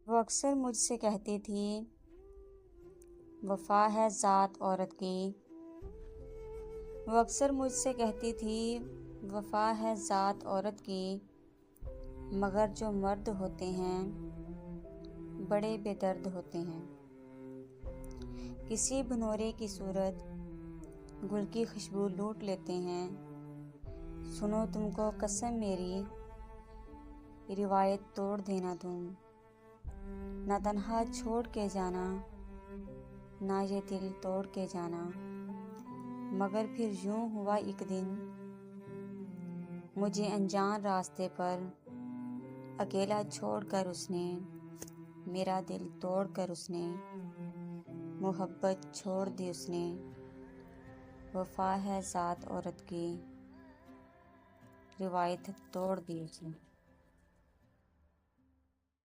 वो अक्सर मुझसे कहती थी, वफ़ा है ज़ात औरत की। वो अक्सर मुझसे कहती थी, वफ़ा है ज़ात औरत की, मगर जो मर्द होते हैं बड़े बेदर्द होते हैं। किसी भनोरे की सूरत गुल की खुशबू लूट लेते हैं। सुनो तुमको कसम मेरी, रिवायत तोड़ देना तुम, ना तन्हा छोड़ के जाना, ना ये दिल तोड़ के जाना। मगर फिर यूं हुआ एक दिन, मुझे अनजान रास्ते पर अकेला छोड़कर उसने, मेरा दिल तोड़कर उसने, मोहब्बत छोड़ दी उसने। वफ़ा है ज़ात औरत की, रिवायत तोड़ दी उसने।